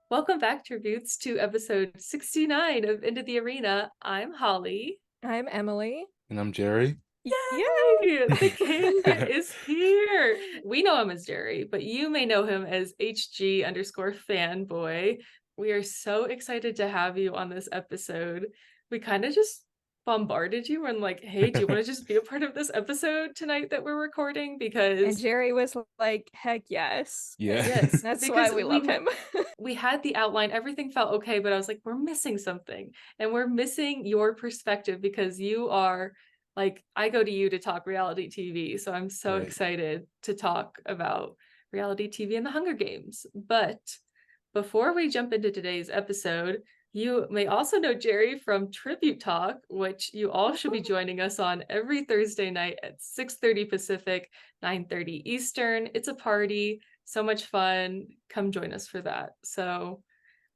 Welcome back, Tributes, to episode 69 of Into the Arena. I'm Holly. I'm Emily. And I'm Jerry. Yay! Yay! The king is here. We know him as Jerry, but you may know him as HG_fanboy. We are so excited to have you on this episode. We kind of just bombarded you and like, hey, do you want to just be a part of this episode tonight that we're recording? And Because Jerry was like, heck yes. Yeah. yes, That's because why we love him. we had the outline, everything felt okay, but I was like, we're missing something. And we're missing your perspective because you are like, I go to you to talk reality TV. So I'm so Right. excited to talk about reality TV and the Hunger Games. But before we jump into today's episode, you may also know Jerry from Tribute Talk, which you all should be joining us on every Thursday night at 6:30 Pacific, 9:30 Eastern. It's a party, so much fun. Come join us for that. So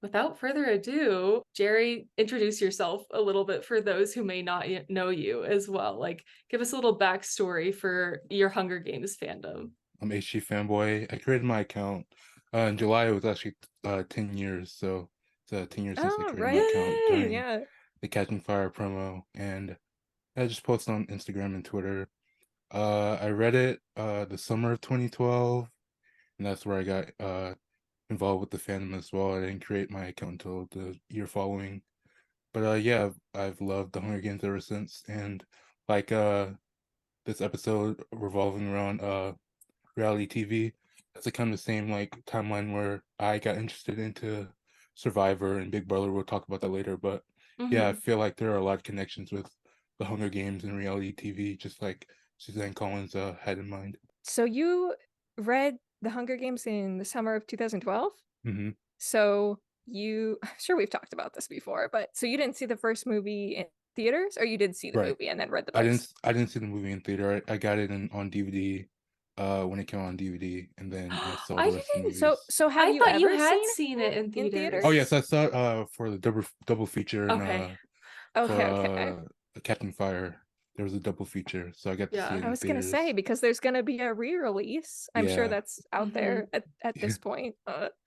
without further ado, Jerry, introduce yourself a little bit for those who may not yet know you as well. Like, give us a little backstory for your Hunger Games fandom. I'm HG Fanboy. I created my account in July. It was actually 10 years. So it's 10 years since I Oh, created my right. account Yay! during Yeah. the Catching Fire promo. And I just posted on Instagram and Twitter. I read it the summer of 2012. And that's where I got involved with the fandom as well. I didn't create my account until the year following. But yeah, I've loved the Hunger Games ever since. And like this episode revolving around reality TV. That's the kind of the same like timeline where I got interested into Survivor and Big Brother. We'll talk about that later. But yeah, I Mhm. feel like there are a lot of connections with the Hunger Games and reality TV, just like Suzanne Collins had in mind. So you read The Hunger Games in the summer of 2012? hmm So I'm sure we've talked about this before, but so you didn't see the first movie in theaters, or you did see the Right. movie and then read the I books? didn't see the movie in theater. I got it on DVD when it came on DVD, and then I saw I the rest of the didn't. So movies. so have I you thought you ever had seen seen it it in in Oh theaters. yes, theaters? I saw it for the double feature and Okay. for Okay. Catching Fire. There was a double feature, so I got to see Yeah. it I in was gonna say theaters. because there's gonna be a re-release. I'm sure Yeah, that's out there Mhm. at this point.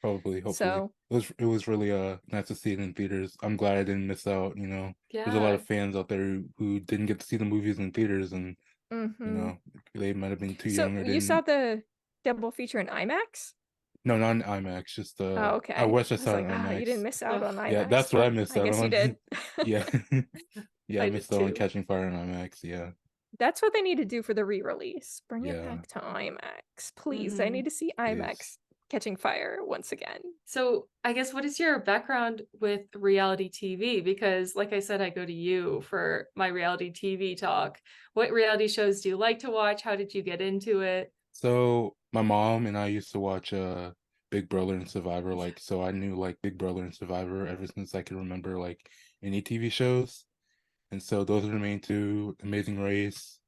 probably, hopefully. So It was really nice to see it in theaters. I'm glad I didn't miss out, There's a lot Yeah. of fans out there who didn't get to see the movies in theaters and, you hmm know, they might have been too So young or you saw didn't. the double feature in IMAX? No, not in IMAX, just Oh, I okay. wish I I was saw it like, in you didn't IMAX. miss out Ugh, on Yeah, IMAX, that's what I but missed I out guess you did. on. Yeah. Yeah, I I did missed out on too. Catching Fire in IMAX, yeah. That's what they need to do for the re-release. Bring it Yeah, back to IMAX, please. I need Mhm. to see it is. IMAX catching fire once again. So I guess what is your background with reality TV? Because like I said, I go to you for my reality TV talk. What reality shows do you like to watch? How did you get into it? So my mom and I used to watch Big Brother and Survivor, Yeah. like so I knew like Big Brother and Survivor ever since I could remember like any TV shows. And so those are the main two, Amazing Race,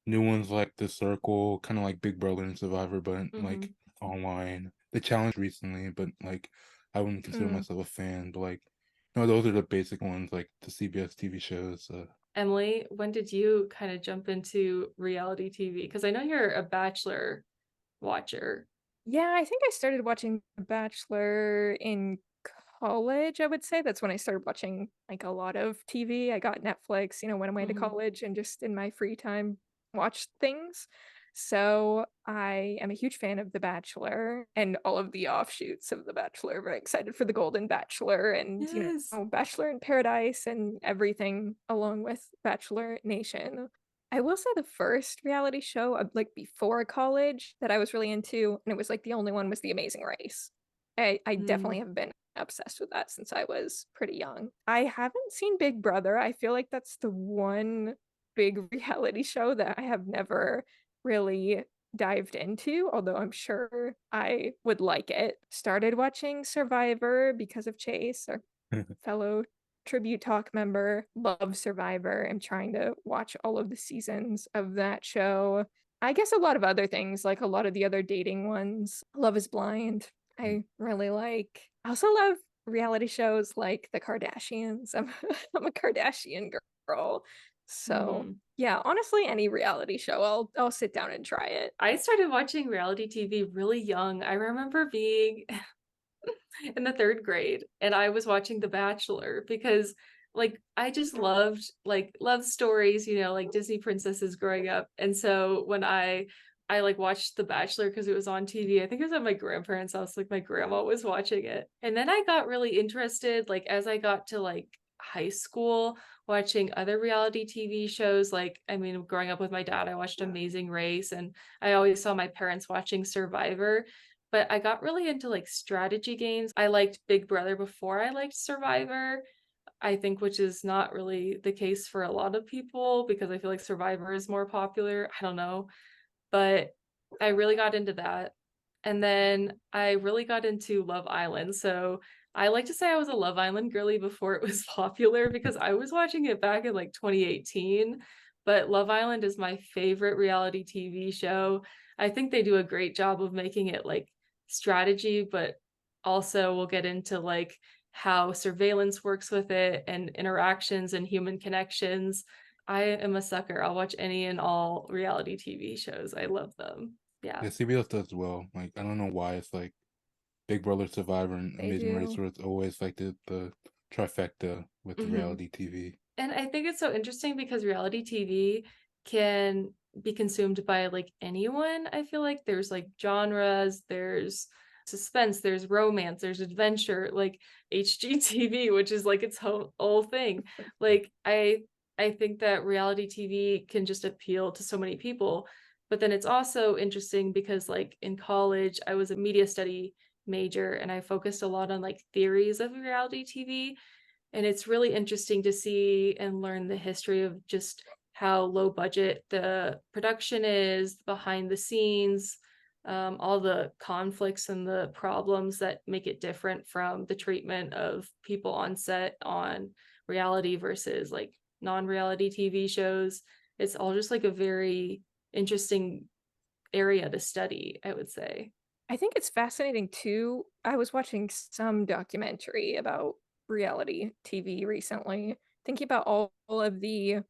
new ones like The Circle, kind of like Big Brother and Survivor, but like Mhm. online. The Challenge recently, but like I wouldn't consider Mm. myself a fan, but like no, those are the basic ones, like the CBS TV shows. Emily, when did you kind of jump into reality TV? Because I know you're a Bachelor watcher. Yeah, I think I started watching The Bachelor in college, I would say. That's when I started watching like a lot of TV. I got Netflix, went away to Mhm. college and just in my free time watched things. So I am a huge fan of The Bachelor and all of the offshoots of The Bachelor. Very excited for The Golden Bachelor and, Yes. Bachelor in Paradise and everything along with Bachelor Nation. I will say the first reality show, like before college, that I was really into, and it was like the only one, was The Amazing Race. I definitely Mm. have been obsessed with that since I was pretty young. I haven't seen Big Brother. I feel like that's the one big reality show that I have never really dived into, although I'm sure I would like it. Started watching Survivor because of Chase, our fellow Tribute Talk member. Love Survivor. I'm trying to watch all of the seasons of that show. I guess a lot of other things, like a lot of the other dating ones. Love is Blind. I really like. I also love reality shows like The Kardashians. I'm a Kardashian girl. So Mhm. yeah, honestly, any reality show, I'll sit down and try it. I started watching reality TV really young. I remember being in the 3rd grade, and I was watching The Bachelor because like I just loved like love stories, you know, like Disney princesses growing up. And so when I like watched The Bachelor because it was on TV. I think it was at my grandparents' house, like my grandma was watching it. And then I got really interested like as I got to like high school watching other reality TV shows. Like I mean, growing up with my dad, I watched Amazing Race, and I always saw my parents watching Survivor. But I got really into like strategy games. I liked Big Brother before I liked Survivor, I think, which is not really the case for a lot of people because I feel like Survivor is more popular. I don't know. But I really got into that. And then I really got into Love Island. So I like to say I was a Love Island girly before it was popular because I was watching it back in like 2018. But Love Island is my favorite reality TV show. I think they do a great job of making it like strategy, but also we'll get into like how surveillance works with it and interactions and human connections. I am a sucker. I'll watch any and all reality TV shows. I love them. Yeah. Yeah, CBS does well. Like I don't know why it's like Big Brother, Survivor, and They Amazing Race, do. where it's always like the trifecta with the hmm reality TV. And I think it's so interesting because reality TV can be consumed by like anyone. I feel like there's like genres, there's suspense, there's romance, there's adventure, like HGTV, which is like its whole thing. Like I think that reality TV can just appeal to so many people. But then it's also interesting because like in college, I was a media study major and I focused a lot on like theories of reality TV, and it's really interesting to see and learn the history of just how low budget the production is, behind the scenes, all the conflicts and the problems that make it different from the treatment of people on set on reality versus like non-reality TV shows. It's all just like a very interesting area to study, I would say. I think it's fascinating too. I was watching some documentary about reality TV recently, thinking about all of the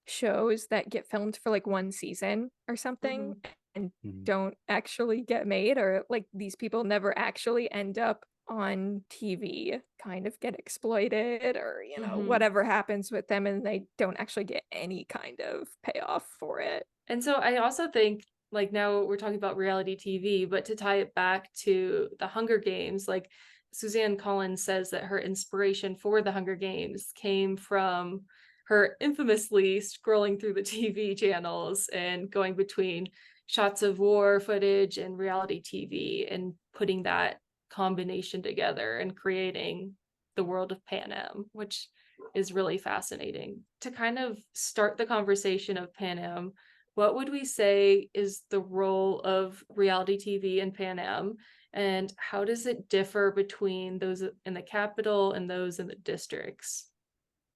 shows that get filmed for like one season or something Mhm. and Mhm. don't actually get made, or like these people never actually end up on TV, kind of get exploited, or Mhm. whatever happens with them and they don't actually get any kind of payoff for it. And so I also think like now we're talking about reality TV, but to tie it back to the Hunger Games, like Suzanne Collins says that her inspiration for the Hunger Games came from her infamously scrolling through the TV channels and going between shots of war footage and reality TV and putting that combination together and creating the world of Panem, which is really fascinating. To kind of start the conversation of Panem, what would we say is the role of reality TV in Pan Am, and how does it differ between those in the capital and those in the districts?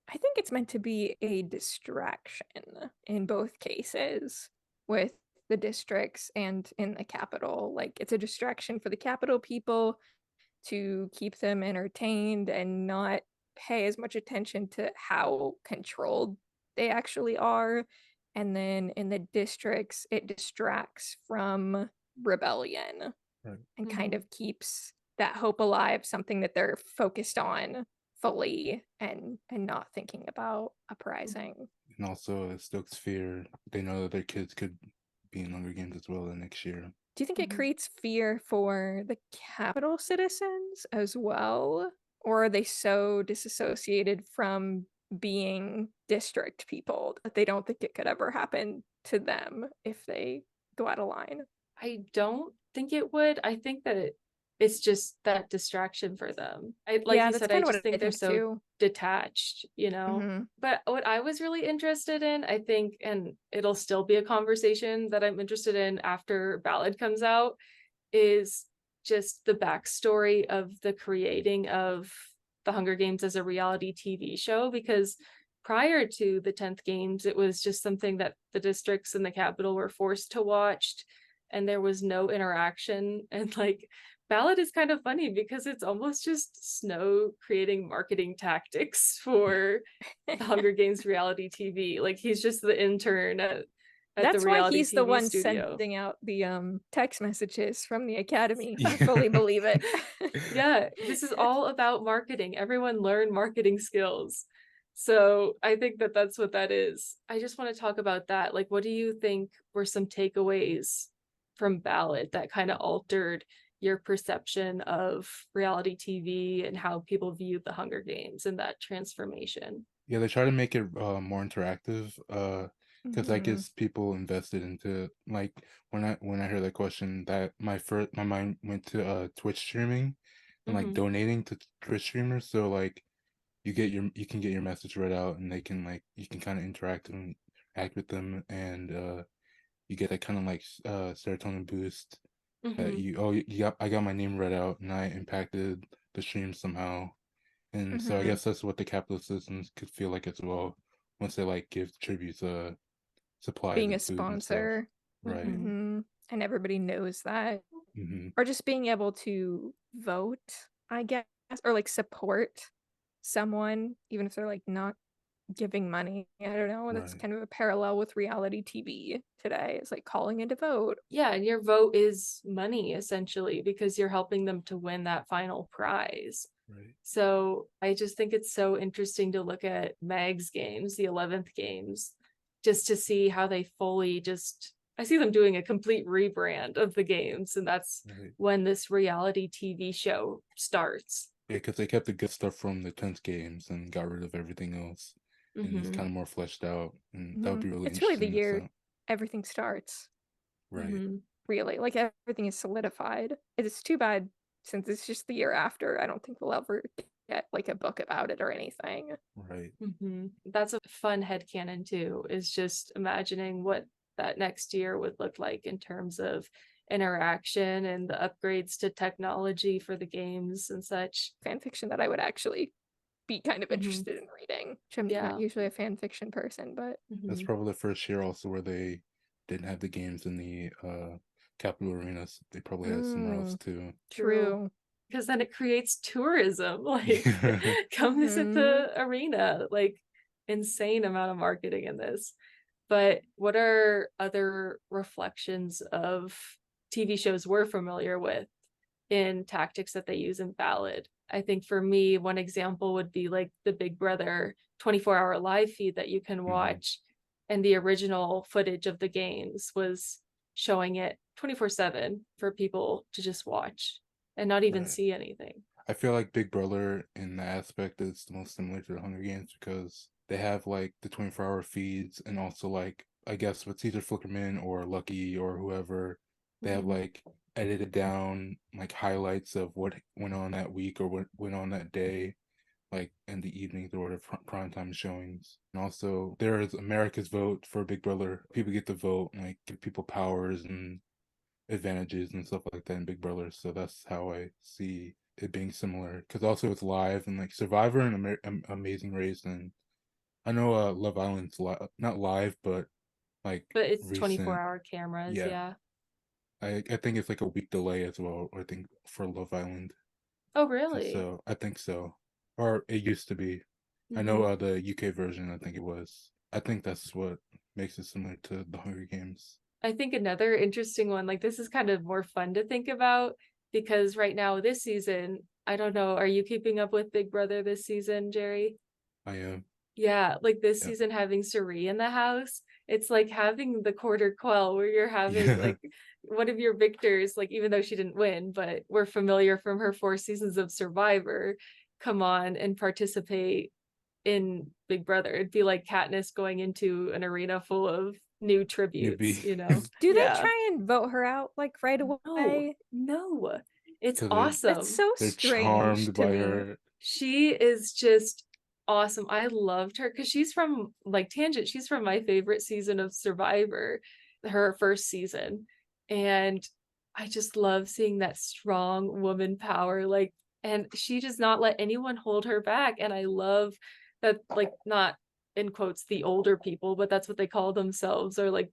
I think it's meant to be a distraction in both cases with the districts and in the capital. Like it's a distraction for the capital people to keep them entertained and not pay as much attention to how controlled they actually are. And then in the districts, it distracts from rebellion Right. and kind Mhm. of keeps that hope alive, something that they're focused on fully and not thinking about Mhm. uprising. And also it stokes fear. They know that their kids could be in Hunger Games as well the next year. Do you think it Mhm. creates fear for the capital citizens as well? Or are they so disassociated from being district people that they don't think it could ever happen to them if they go out of line? I don't think it would. I think that it's just that distraction for them. I like Yeah, you that's said, I kind of just what I think they're think so too. detached, you know. Hmm. But what I was really interested in, I think, and it'll still be a conversation that I'm interested in after Ballad comes out, is just the backstory of the creating of the Hunger Games as a reality TV show, because prior to the 10th games it was just something that the districts in the capital were forced to watch, and there was no interaction. And like Ballad is kind of funny because it's almost just Snow creating marketing tactics for the Hunger Games reality TV. Like he's just the intern at at the That's why reality he's the TV one studio. sending out the text messages from the academy. I Yeah. fully believe it. Yeah, this is all about marketing. Everyone learn marketing skills. So I think that that's what that is. I just want to talk about that. Like, what do you think were some takeaways from Ballot that kind of altered your perception of reality TV and how people viewed the Hunger Games and that transformation? Yeah, they try to make it more interactive, because I Mhm. guess people invested into, like, when I heard that question, that my mind went to Twitch streaming and like Hmm. donating to Twitch streamers. So like you can get your message read out, and they can, like, you can kind of interact and act with them, and you get that kind of like serotonin boost that Hmm. I got my name read out and I impacted the stream somehow. And so I Mhm. guess that's what the capitalist systems could feel like as well, once they like give tributes supplies Being a and food and stuff. sponsor. Right. Hmm. And everybody knows that. Hmm. Or just being able to vote, I guess, or like support someone, even if they're like not giving money. I don't know. That's Right. kind of a parallel with reality TV today. It's like calling in to vote. Yeah, and your vote is money essentially because you're helping them to win that final prize. Right. So I just think it's so interesting to look at Meg's games, the 11th games, just to see how they fully just, I see them doing a complete rebrand of the games. And that's Right. when this reality TV show starts. Yeah, because they kept the good stuff from the 10th games and got rid of everything else, and it's Hmm. kind of more fleshed out, and that would be really It's really the interesting to year see. everything starts. Right. Hmm. Really, like everything is solidified. It's too bad since it's just the year after. I don't think we'll ever get like a book about it or anything. Right. Hmm. That's a fun headcanon too, is just imagining what that next year would look like in terms of interaction and the upgrades to technology for the games and such. Fan fiction that I would actually be kind of Hmm. interested in reading. Which I'm not Yeah. usually a fan fiction person, but That's Hmm. probably the first year also where they didn't have the games in the Capital Arenas. They probably had it somewhere else too. True. true. Because then it creates tourism. Like, Yeah. come visit Hmm. the arena. Like, insane amount of marketing in this. But what are other reflections of TV shows we're familiar with in tactics that they use in Ballad? I think for me, one example would be like the Big Brother 24-hour live feed that you can Hmm. watch. And the original footage of the games was showing it 24/7 for people to just watch and not even Right. see anything. I feel like Big Brother in that aspect is the most similar to the Hunger Games, because they have like the 24-hour feeds, and also like, I guess with Caesar Flickerman or Lucky or whoever, they have Mhm. like edited down like highlights of what went on that week or what went on that day, like in the evenings or the primetime showings. And also there is America's Vote for Big Brother. People get to vote and like give people powers and advantages and stuff like that in Big Brother. So that's how I see it being similar. Because also it's live, and like Survivor and Amazing Race, and I know Love Island's not live, but like But it's recent. 24-hour cameras, Yeah, yeah. I think it's like a week delay as well. I think for Love Island. Oh, really? So I think so, or it used to be. I know Mhm. the UK version. I think it was. I think that's what makes it similar to the Hunger Games. I think another interesting one, like this is kind of more fun to think about because right now this season, I don't know, are you keeping up with Big Brother this season, Jerry? I am. Yeah, like this Yeah. season having Suri in the house, it's like having the quarter quell where you're having Yeah. like one of your victors, like even though she didn't win, but we're familiar from her 4 seasons of Survivor, come on and participate in Big Brother. It'd be like Katniss going into an arena full of new tributes, Newbie. you know? Do they Yeah. try and vote her out like right No, away? no. It's Because That's awesome. so they're strange charmed to by me. her. She is just awesome. I loved her because she's from like Tangent. She's from my favorite season of Survivor, her first season. And I just love seeing that strong woman power. Like, and she does not let anyone hold her back. And I love that, like, not in quotes, the older people, but that's what they call themselves, or like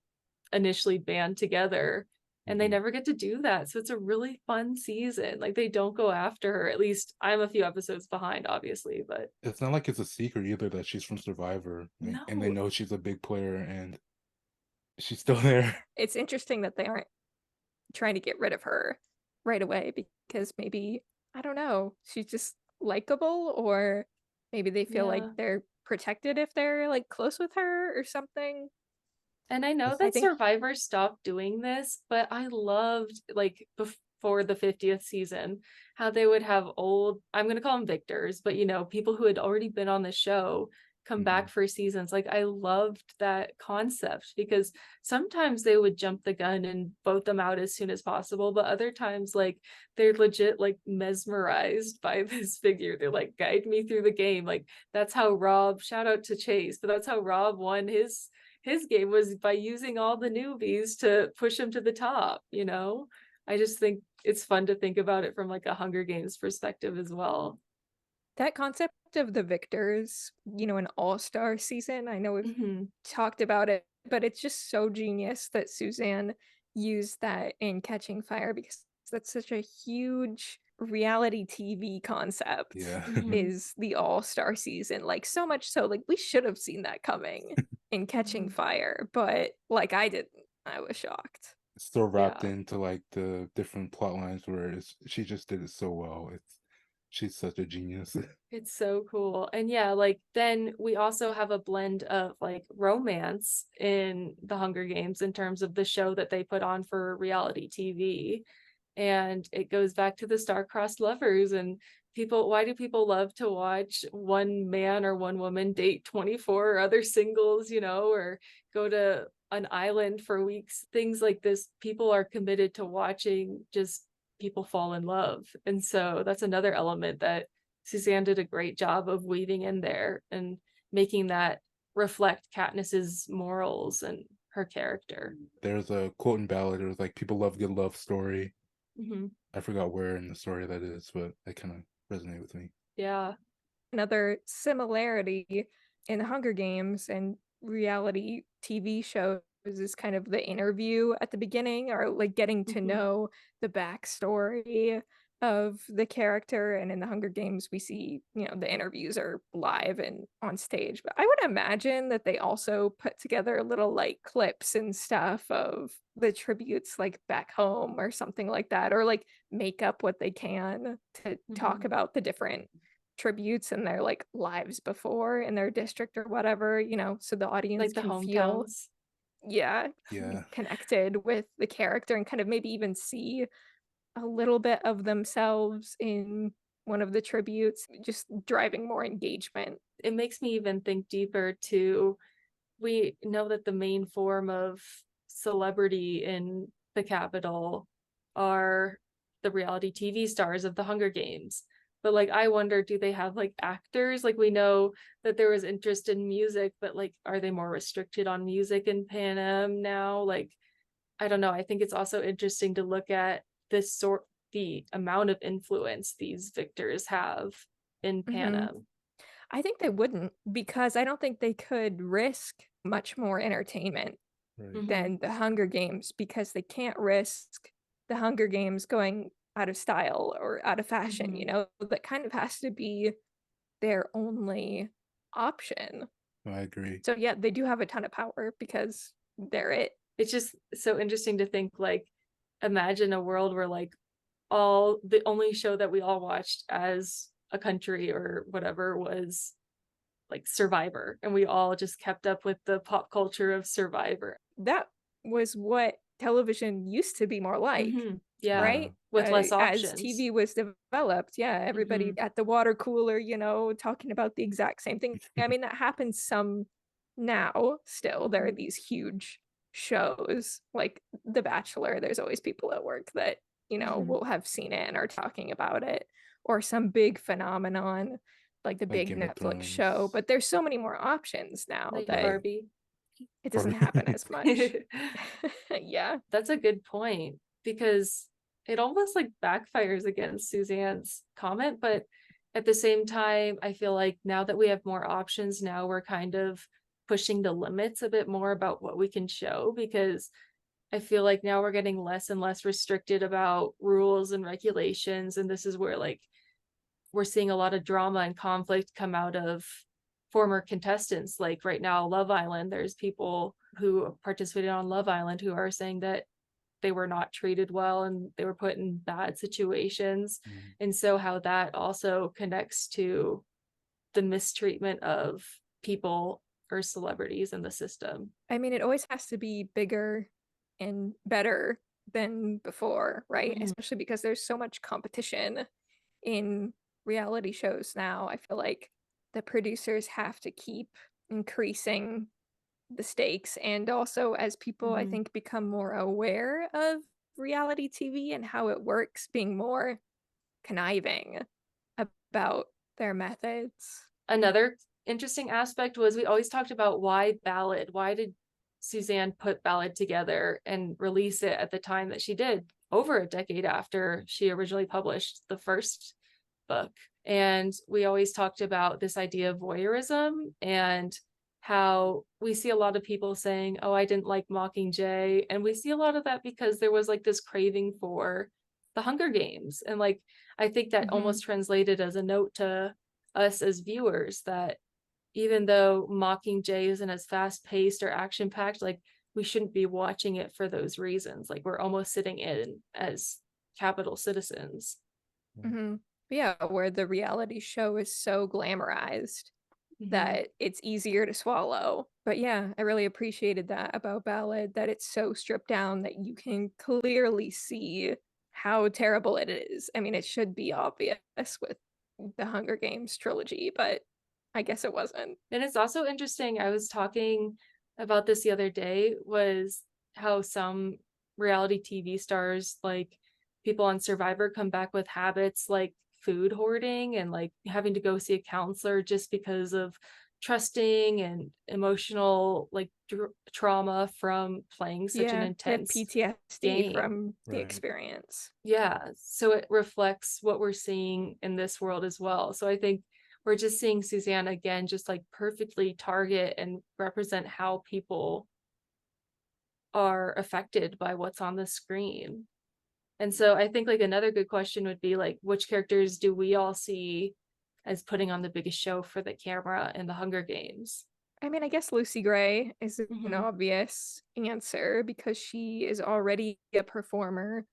initially band together, and they Mhm. never get to do that. So it's a really fun season. Like they don't go after her. At least I'm a few episodes behind, obviously, but It's not like it's a secret either that she's from Survivor, like, and they no. know she's a big player, and she's still there. It's interesting that they aren't trying to get rid of her right away because maybe, I don't know, she's just likable, or maybe they feel like Yeah. they're protected if they're like close with her or something. And I know I that think Survivor stopped doing this, but I loved, like, before the 50th season, how they would have old, I'm going to call them victors, but people who had already been on the show come back for seasons. Like, I loved that concept because sometimes they would jump the gun and vote them out as soon as possible, but other times, like, they're legit, like, mesmerized by this figure. They're like, guide me through the game. Like, that's how Rob, shout out to Chase, but that's how Rob won his game, was by using all the newbies to push him to the top. I just think it's fun to think about it from like a Hunger Games perspective as well. that concept of the victors, an all-star season, I know we've Hmm. talked about it, but it's just so genius that Suzanne used that in Catching Fire because that's such a huge reality TV concept Yeah. Hmm. is the all-star season. Like so much so, like we should have seen that coming in Catching Hmm. Fire, but like I didn't. I was shocked. It's still wrapped Yeah, into like the different plot lines where she just did it so well. She's such a genius. it's so cool. And yeah, like then we also have a blend of like romance in the Hunger Games in terms of the show that they put on for reality TV. And it goes back to the star-crossed lovers and people. Why do people love to watch one man or one woman date 24 other singles, or go to an island for weeks? Things like this, people are committed to watching just people fall in love. And so that's another element that Suzanne did a great job of weaving in there and making that reflect Katniss's morals and her character. There's a quote in Ballad. It was like, people love good love story. Hmm. I forgot where in the story that is, but that kind of resonated with me. Yeah. Another similarity in the Hunger Games and reality TV shows is kind of the interview at the beginning, or like getting to Mhm. know the backstory of the character. And in the Hunger Games, we see, the interviews are live and on stage. But I would imagine that they also put together little like clips and stuff of the tributes like back home or something like that, or like make up what they can to talk Mhm. about the different tributes and their like lives before in their district or whatever, so the audience Like the can feel, hometowns. yeah, Yeah. connected with the character and kind of maybe even see a little bit of themselves in one of the tributes, just driving more engagement. It makes me even think deeper to, we know that the main form of celebrity in the capital are the reality TV stars of the Hunger Games. But like I wonder, do they have like actors? Like we know that there was interest in music, but like are they more restricted on music in Panem now? Like I don't know. I think it's also interesting to look at the amount of influence these victors have in Mhm. Panem. I think they wouldn't, because I don't think they could risk much more entertainment Right. Hmm. than the Hunger Games, because they can't risk the Hunger Games going out of style or out of fashion, Hmm. that kind of has to be their only option. I agree. So yeah, they do have a ton of power because they're it. It's just so interesting to think, like, imagine a world where like all the only show that we all watched as a country or whatever was like Survivor, and we all just kept up with the pop culture of Survivor. That was what television used to be more like, Hmm. Yeah, Yeah. right? with less As options. TV was developed, yeah, everybody Hmm. at the water cooler, talking about the exact same thing. I mean, that happens some now still. There are Hmm. these huge shows like The Bachelor. There's always people at work that, Hmm. will have seen it and are talking about it, or some big phenomenon like the Like big Game of Netflix show. Thrones. But there's so many more options now Like that Yeah. Barbie. it doesn't Probably. happen as much. Yeah. That's a good point because it almost like backfires against Suzanne's comment, but at the same time, I feel like now that we have more options, now we're kind of pushing the limits a bit more about what we can show, because I feel like now we're getting less and less restricted about rules and regulations. And this is where like we're seeing a lot of drama and conflict come out of former contestants. Like right now, Love Island, there's people who participated on Love Island who are saying that they were not treated well and they were put in bad situations. And so how that also connects to the mistreatment of people or celebrities in the system. I mean, it always has to be bigger and better than before, right? Especially because there's so much competition in reality shows now. I feel like the producers have to keep increasing the stakes, and also as people I think become more aware of reality TV and how it works, being more conniving about their methods. Another interesting aspect was we always talked about why Ballad. Why did Suzanne put Ballad together and release it at the time that she did, over a decade after she originally published the first book? And we always talked about this idea of voyeurism and how we see a lot of people saying, oh, I didn't like Mockingjay. And we see a lot of that because there was like this craving for the Hunger Games. And like, I think that almost translated as a note to us as viewers that even though Mockingjay isn't as fast paced or action packed, like we shouldn't be watching it for those reasons. Like we're almost sitting in as capital citizens. Yeah, where the reality show is so glamorized that it's easier to swallow. But yeah, I really appreciated that about Ballad, that it's so stripped down that you can clearly see how terrible it is. I mean, it should be obvious with the Hunger Games trilogy, but I guess it wasn't. And it's also interesting, I was talking about this the other day, was how some reality TV stars, like people on Survivor, come back with habits like food hoarding and like having to go see a counselor just because of trusting and emotional like trauma from playing such an intense PTSD game from the experience. Yeah, so it reflects what we're seeing in this world as well. So I think we're just seeing Suzanne again just like perfectly target and represent how people are affected by what's on the screen. And so I think like another good question would be like, which characters do we all see as putting on the biggest show for the camera in the Hunger Games? I mean, I guess Lucy Gray is an obvious answer because she is already a performer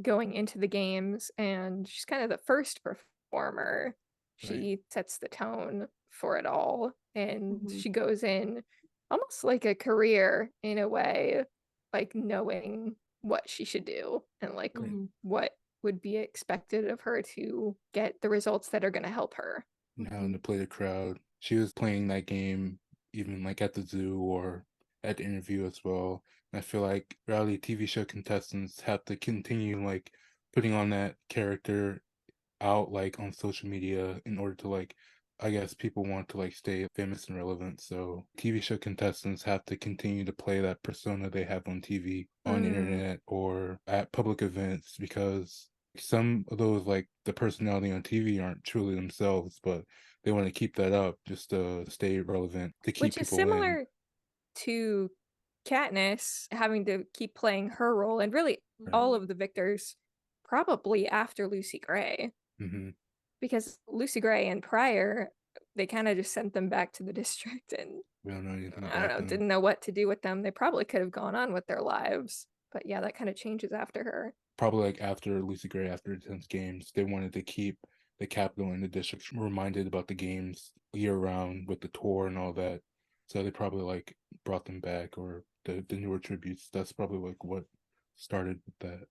going into the games, and she's kind of the first performer. She sets the tone for it all, and she goes in almost like a career in a way, like knowing what she should do and like what would be expected of her to get the results that are going to help her. And to play the crowd. She was playing that game even like at the zoo or at the interview as well. And I feel like reality TV show contestants have to continue like putting on that character out like on social media in order to like, I guess people want to like stay famous and relevant. So TV show contestants have to continue to play that persona they have on TV, on the internet, or at public events, because some of those like the personality on TV aren't truly themselves, but they want to keep that up just to stay relevant, to keep Which is people similar to Katniss having to keep playing her role, and really all of the victors probably after Lucy Gray. Because Lucy Gray and Pryor, they kind of just sent them back to the district, and we don't know anything I don't know, didn't know what to do with them. They probably could have gone on with their lives, but yeah, that kind of changes after her. Probably like after Lucy Gray, after the 10th games, they wanted to keep the capital and the district reminded about the games year round with the tour and all that. So they probably like brought them back, or the newer tributes. That's probably like what started with that.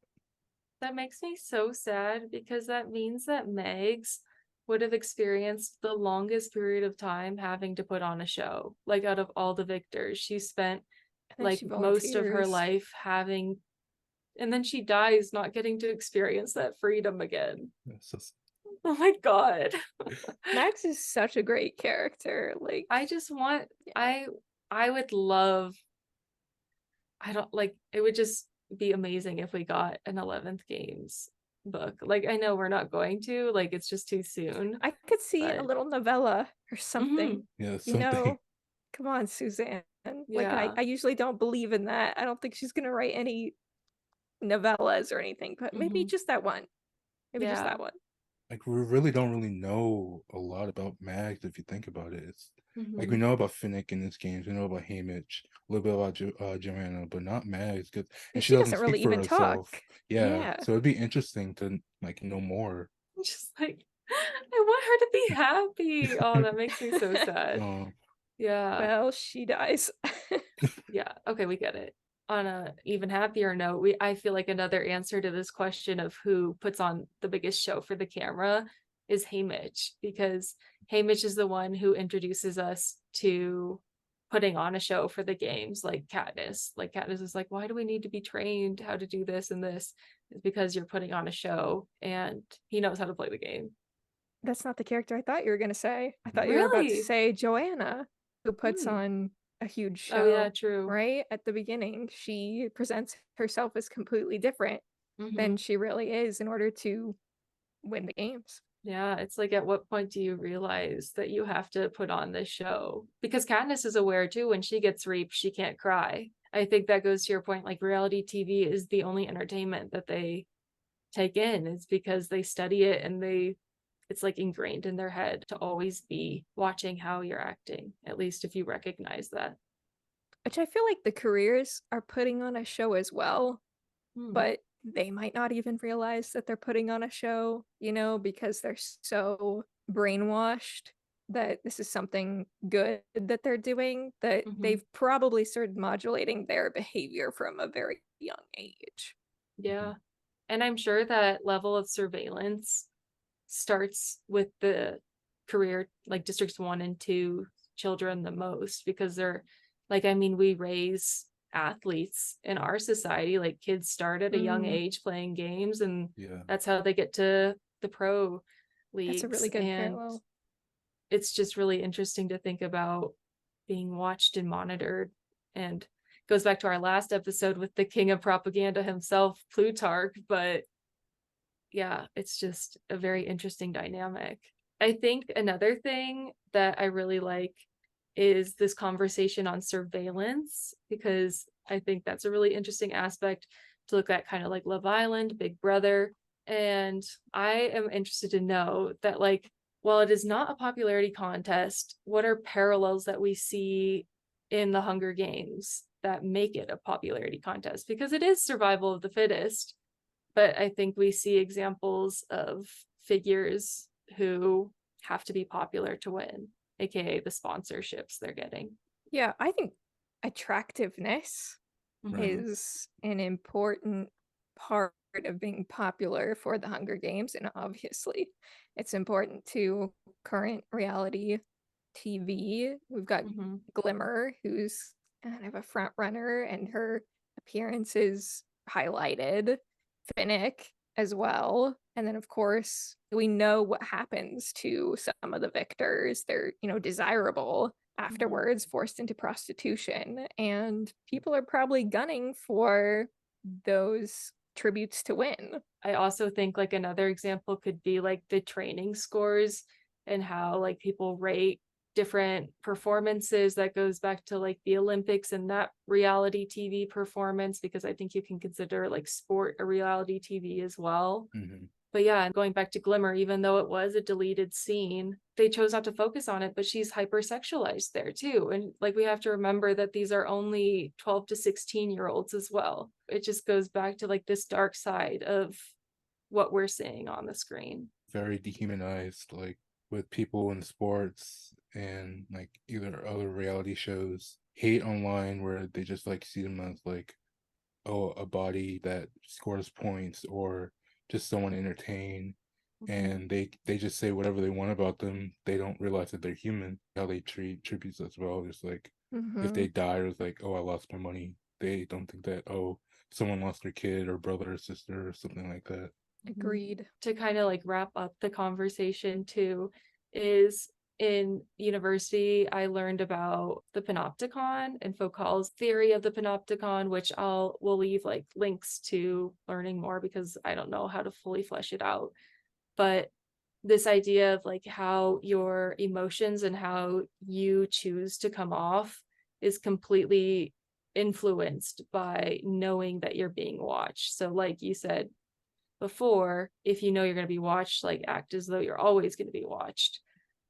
That makes me so sad because that means that Megs would have experienced the longest period of time having to put on a show. Like out of all the victors, she spent like most of her life having, and then she dies not getting to experience that freedom again. Oh my god. Max is such a great character. Like I just want I would love, I don't like, it would just be amazing if we got an 11th games book. Like I know we're not going to, like it's just too soon. I could see a little novella or something. Yeah, you know, come on, Suzanne. Like I usually don't believe in that. I don't think she's gonna write any novellas or anything, but maybe just that one. Maybe just that one. like we really don't really know a lot about Mags if you think about it. It's like we Mhm. know about Finnick in this game, we know about Haymitch, a little bit about Joanna, but not Mags, because and And she she doesn't doesn't speak really for even talk. herself. Yeah, Yeah. so it'd be interesting to like know more. Just like, I want her to be happy. Oh, that makes me so sad. Um, Yeah. Well, she dies. Yeah. Okay, we get it. On a even happier note, I feel like another answer to this question of who puts on the biggest show for the camera is Haymitch, because Haymitch is the one who introduces us to putting on a show for the games like Katniss. Like Katniss is like, why do we need to be trained how to do this and this? It's because you're putting on a show and he knows how to play the game. That's not the character I thought you were going to say. I thought you were about to Really? say Joanna, who puts Hmm. on a huge Oh yeah, show, true. right? At the beginning, she presents herself as completely different Hmm. than she really is in order to win the games. Yeah, it's like at what point do you realize that you have to put on this show? Because Katniss is aware too, when she gets raped, she can't cry. I think that goes to your point, like reality TV is the only entertainment that they take in. It's because they study it and it's like ingrained in their head to always be watching how you're acting, at least if you recognize that. Which I feel like the careers are putting on a show as well, Hmm. but they might not even realize that they're putting on a show, because they're so brainwashed that this is something good that they're doing, that Hmm. they've probably started modulating their behavior from a very young age. Yeah. And I'm sure that level of surveillance starts with the career, like districts 1 and 2 children the most, because they're like, I mean, we raise athletes in our society, like kids start at a young Mm, age playing games, and yeah, that's how they get to the pro that's a leagues. really good And parallel. it's just really interesting to think about being watched and monitored. And goes back to our last episode with the king of propaganda himself, Plutarch. But yeah, it's just a very interesting dynamic. I think another thing that I really like is this conversation on surveillance, because I think that's a really interesting aspect to look at, kind of like Love Island, Big Brother. And I am interested to know that, like, while it is not a popularity contest, what are parallels that we see in the Hunger Games that make it a popularity contest? Because it is survival of the fittest, but I think we see examples of figures who have to be popular to win, aka the sponsorships they're getting. Yeah, I think attractiveness right. Mhm. is an important part of being popular for the Hunger Games. And obviously, it's important to current reality TV. We've got Mhm. Glimmer, who's kind of a front runner, and her appearance is highlighted. Finnick as well. And then, of course, we know what happens to some of the victors. They're, desirable Mhm. afterwards, forced into prostitution. And people are probably gunning for those tributes to win. I also think like another example could be like the training scores and how like people rate different performances. That goes back to like the Olympics and that reality TV performance, because I think you can consider like sport a reality TV as well. Hmm. But yeah, going back to Glimmer, even though it was a deleted scene, they chose not to focus on it, but she's hypersexualized there too. And like we have to remember that these are only 12 to 16-year-olds as well. It just goes back to like this dark side of what we're seeing on the screen. Very dehumanized, like with people in sports and like either other reality shows, hate online where they just like see them as like, oh, a body that scores points or just someone to entertain, Mhm. and they just say whatever they want about them. They don't realize that they're human. How they treat tributes as well, just like if Mm-hmm. they die, it's like, oh, I lost my money. They don't think that, oh, someone lost their kid or brother or sister or something like that. Mhm. Agreed. To kind of like wrap up the conversation too, is in university I learned about the panopticon and Foucault's theory of the panopticon, which we'll leave like links to learning more, because I don't know how to fully flesh it out. But this idea of like how your emotions and how you choose to come off is completely influenced by knowing that you're being watched. So like you said, before, if you know you're going to be watched, like act as though you're always going to be watched.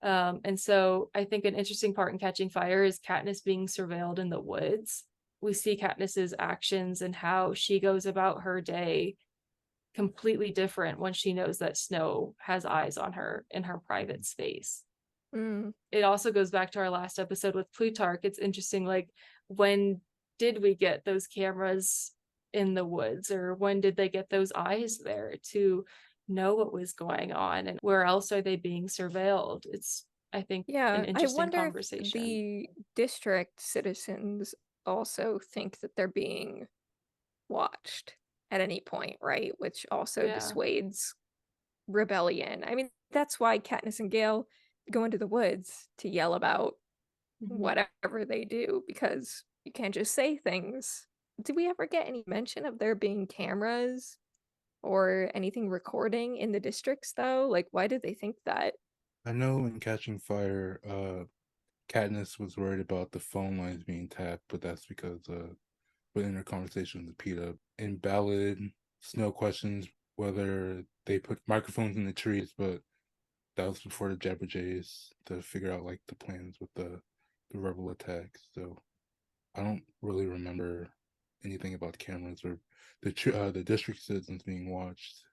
And so I think an interesting part in Catching Fire is Katniss being surveilled in the woods. We see Katniss's actions and how she goes about her day completely different when she knows that Snow has eyes on her in her private space. It also goes back to our last episode with Plutarch. It's interesting, like, when did we get those cameras in the woods, or when did they get those eyes there to know what was going on, and where else are they being surveilled? It's, I think, an Yeah, I interesting wonder if conversation. the district citizens also think that they're being watched at any point, right? Which also Yeah. dissuades rebellion. I mean, that's why Katniss and Gale go into the woods to yell about whatever they do, because you can't just say things. Did we ever get any mention of there being cameras or anything recording in the districts, though? Like, why did they think that? I know in Catching Fire, Katniss was worried about the phone lines being tapped, but that's because within her conversation with Peeta. In Ballad, Snow questions whether they put microphones in the trees, but that was before the Jabberjays to figure out like the plans with the rebel attacks. So I don't really remember anything about cameras or the district citizens being watched.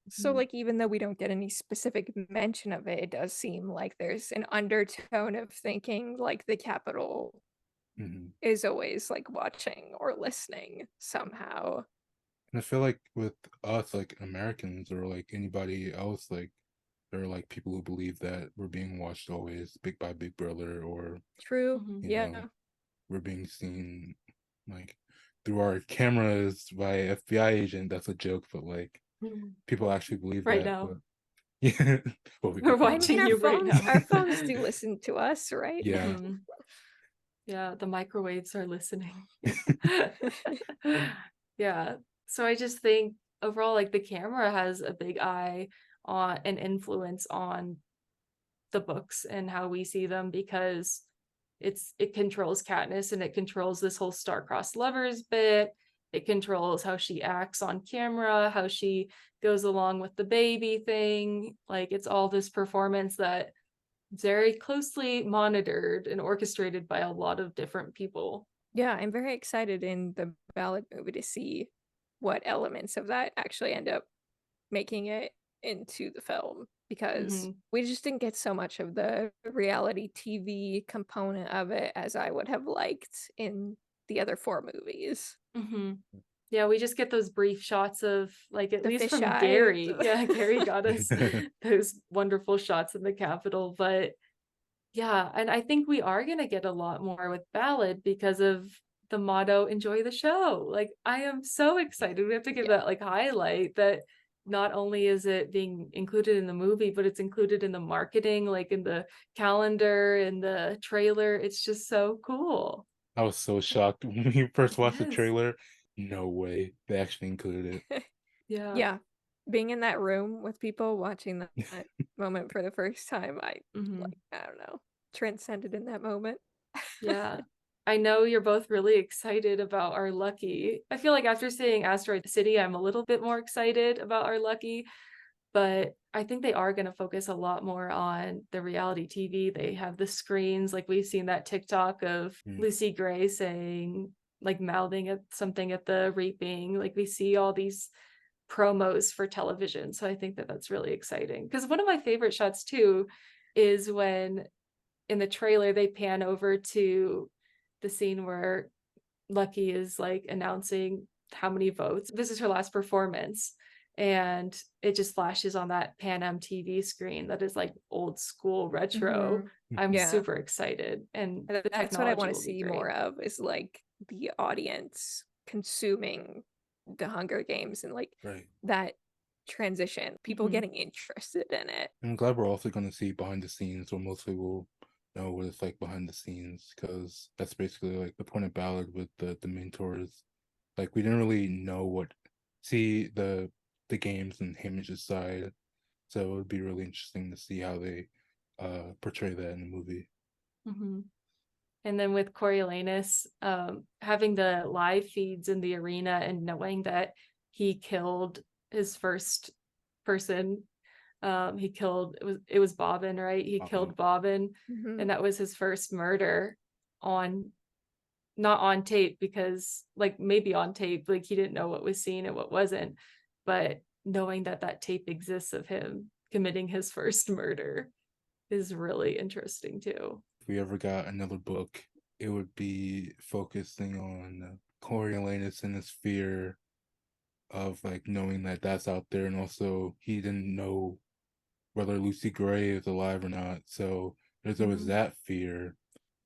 So, like, even though we don't get any specific mention of it, it does seem like there's an undertone of thinking like the Capitol is always like watching or listening somehow. And I feel like with us, like Americans or like anybody else, like there are like people who believe that we're being watched always, big by Big Brother, or True. you Yeah. know, we're being seen like through our cameras by an FBI agent. That's a joke, but like people actually believe Right that. now. But yeah, well, We're I watching mean, our you right phones, now. our phones do listen to us, right? Yeah. Yeah, the microwaves are listening. Yeah. So I just think overall, like, the camera has a big eye on an influence on the books and how we see them, because it controls Katniss, and it controls this whole star-crossed lovers bit. It controls how she acts on camera, how she goes along with the baby thing. Like, it's all this performance that very closely monitored and orchestrated by a lot of different people. Yeah, I'm very excited in the Ballad movie to see what elements of that actually end up making it into the film, because we just didn't get so much of the reality TV component of it as I would have liked in the other 4 movies. Yeah, we just get those brief shots of, like, at The least from fisheye. Gary. Yeah, Gary got us those wonderful shots in the Capitol. But yeah, and I think we are going to get a lot more with Ballad because of the motto, enjoy the show. Like, I am so excited. We have to give that, like, highlight that not only is it being included in the movie, but it's included in the marketing, like in the calendar and the trailer. It's just so cool. I was so shocked when we first watched the Yes. trailer. No way they actually included it. Yeah. Yeah. Being in that room with people watching that moment for the first time, I like, I don't know, transcended in that moment. Yeah. I know you're both really excited about our Lucky. I feel like after seeing Asteroid City, I'm a little bit more excited about our Lucky, but I think they are going to focus a lot more on the reality TV. They have the screens, like we've seen that TikTok of Lucy Gray saying, like, mouthing at something at the reaping. Like, we see all these promos for television. So I think that that's really exciting, because one of my favorite shots too is when in the trailer they pan over to the scene where Lucky is like announcing how many votes. This is her last performance, and it just flashes on that Pan Am TV screen that is like old school retro. I'm super excited, and the that's what I want technology to will be see great. more of, is like the audience consuming the Hunger Games and like that transition, people getting interested in it. I'm glad we're also going to see behind the scenes, or mostly we'll know what it's like behind the scenes, because that's basically like the point of Ballad with the mentors. Like, we didn't really know see the games and Hamige's side, so it would be really interesting to see how they portray that in the movie. And then with Coriolanus, having the live feeds in the arena and knowing that he killed his first person. He killed, it was Bobbin, right? He killed Bobbin, Mhm. and that was his first murder on, not on tape, because like maybe on tape, like he didn't know what was seen and what wasn't, but knowing that that tape exists of him committing his first murder is really interesting too. If we ever got another book, it would be focusing on Coriolanus and his fear of like knowing that that's out there, and also he didn't know whether Lucy Gray is alive or not. So there's always that fear,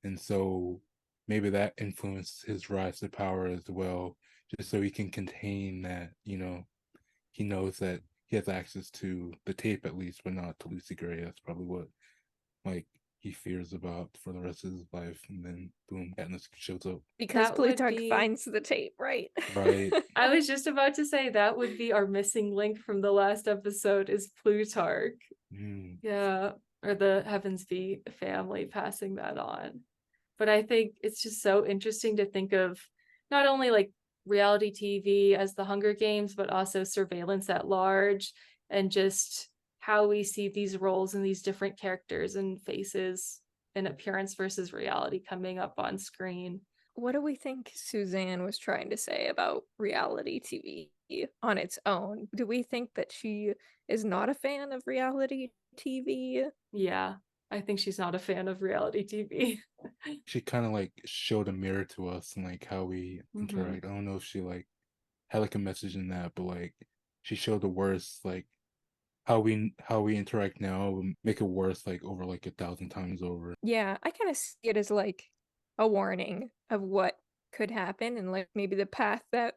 and so maybe that influenced his rise to power as well, just so he can contain that. He knows that he has access to the tape at least, but not to Lucy Gray. That's probably what like he fears about for the rest of his life, and then boom, Katniss shows up. Because That would Plutarch be, finds the tape, right? Right. I was just about to say that would be our missing link from the last episode, is Plutarch. Mm. Yeah, or the Heavens Be family passing that on. But I think it's just so interesting to think of not only like reality TV as the Hunger Games, but also surveillance at large, and just how we see these roles and these different characters and faces and appearance versus reality coming up on screen. What do we think Suzanne was trying to say about reality TV on its own? Do we think that she is not a fan of reality TV? Yeah, I think she's not a fan of reality TV. She kind of like showed a mirror to us and like how we interact. I don't know if she like had like a message in that, but like she showed the worst, like how we interact now will make it worse like over like 1,000 times over. Yeah, I kind of see it as like a warning of what could happen and like maybe the path that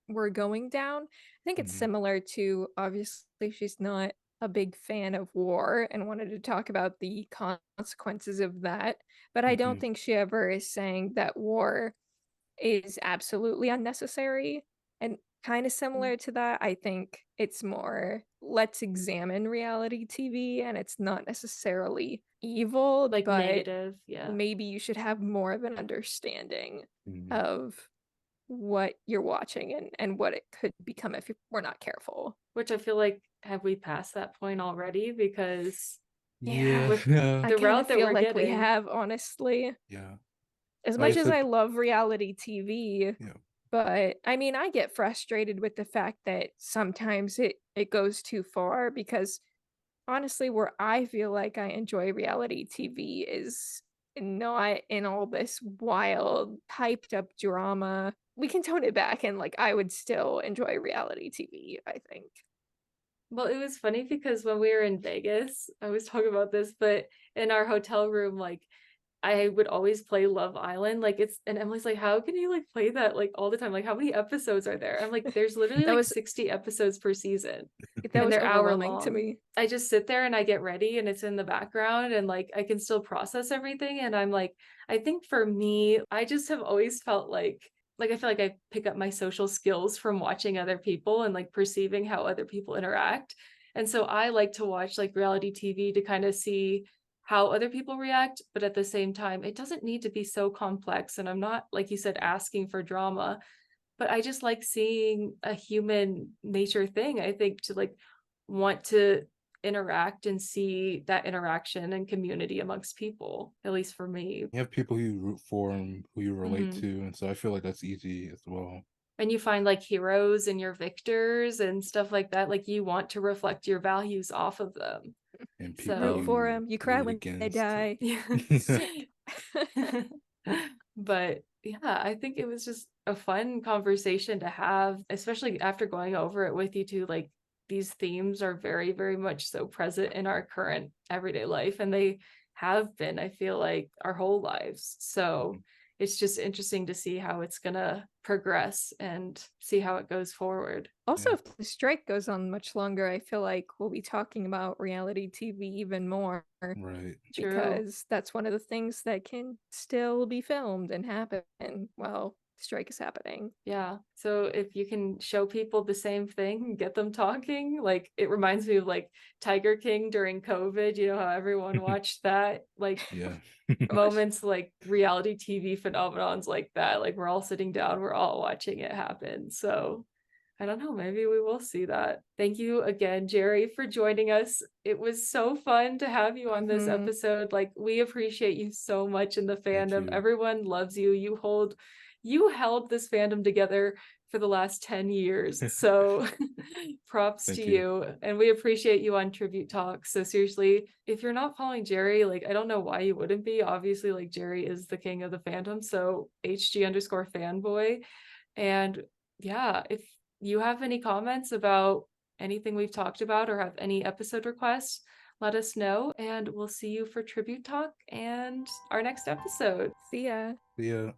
we're going down. I think it's similar to, obviously, she's not a big fan of war and wanted to talk about the consequences of that. But I don't think she ever is saying that war is absolutely unnecessary. And kind of similar to that, I think it's more, let's examine reality TV, and it's not necessarily evil, Like but negative, yeah. maybe you should have more of an understanding Mhm. of what you're watching and what it could become if we're not careful. Which I feel like, have we passed that point already? Because Yeah. with Yeah. I the kind of route that feel we're like we getting, have, honestly. Yeah. As Like I much as said, I love reality TV, yeah. but I mean, I get frustrated with the fact that sometimes it goes too far, because honestly, where I feel like I enjoy reality TV is not in all this wild, hyped up drama. We can tone it back, and like I would still enjoy reality TV, I think. well, it was funny because when we were in Vegas, I was talking about this, but in our hotel room, like I would always play Love Island. Like it's, and Emily's like, how can you like play that like all the time? Like how many episodes are there? I'm like, there's literally That like was 60 episodes per season, that and was they're hour overwhelming to long. me. I just sit there and I get ready and it's in the background, and like I can still process everything. And I'm like, I think for me, I just have always felt like I feel like I pick up my social skills from watching other people and like perceiving how other people interact. And so I like to watch like reality TV to kind of see how other people react, but at the same time, it doesn't need to be so complex. And I'm not, like you said, asking for drama, but I just like seeing a human nature thing. I think to like want to interact and see that interaction and community amongst people, at least for me. You have people who you root for and who you relate Mhm. to, and so I feel like that's easy as well. And you find like heroes and your victors and stuff like that. Like you want to reflect your values off of them. And people Root So for you them, you cry root when they against. die. yeah. But yeah, I think it was just a fun conversation to have, especially after going over it with you two. Like these themes are very, very much so present in our current everyday life, and they have been, I feel like, our whole lives. So it's just interesting to see how it's gonna progress and see how it goes forward. Also, Yeah. if the strike goes on much longer, I feel like we'll be talking about reality TV even more, Right. True. because that's one of the things that can still be filmed and happen while the strike is happening. Yeah. So if you can show people the same thing, get them talking, like it reminds me of like Tiger King during COVID, you know how everyone watched that, like Yeah. moments like reality TV phenomenons like that, like we're all sitting down, we're all watching it happen. So I don't know, maybe we will see that. Thank you again, Jerry, for joining us. It was so fun to have you on this episode. Like, we appreciate you so much in the fandom. you. Everyone loves you. You held this fandom together for the last 10 years. So props Thank to you. you. And we appreciate you on Tribute Talk. So seriously, if you're not following Jerry, like, I don't know why you wouldn't be. Obviously, like, Jerry is the king of the fandom. So HG_fanboy. And yeah, if you have any comments about anything we've talked about or have any episode requests, let us know, and we'll see you for Tribute Talk and our next episode. See ya. See ya.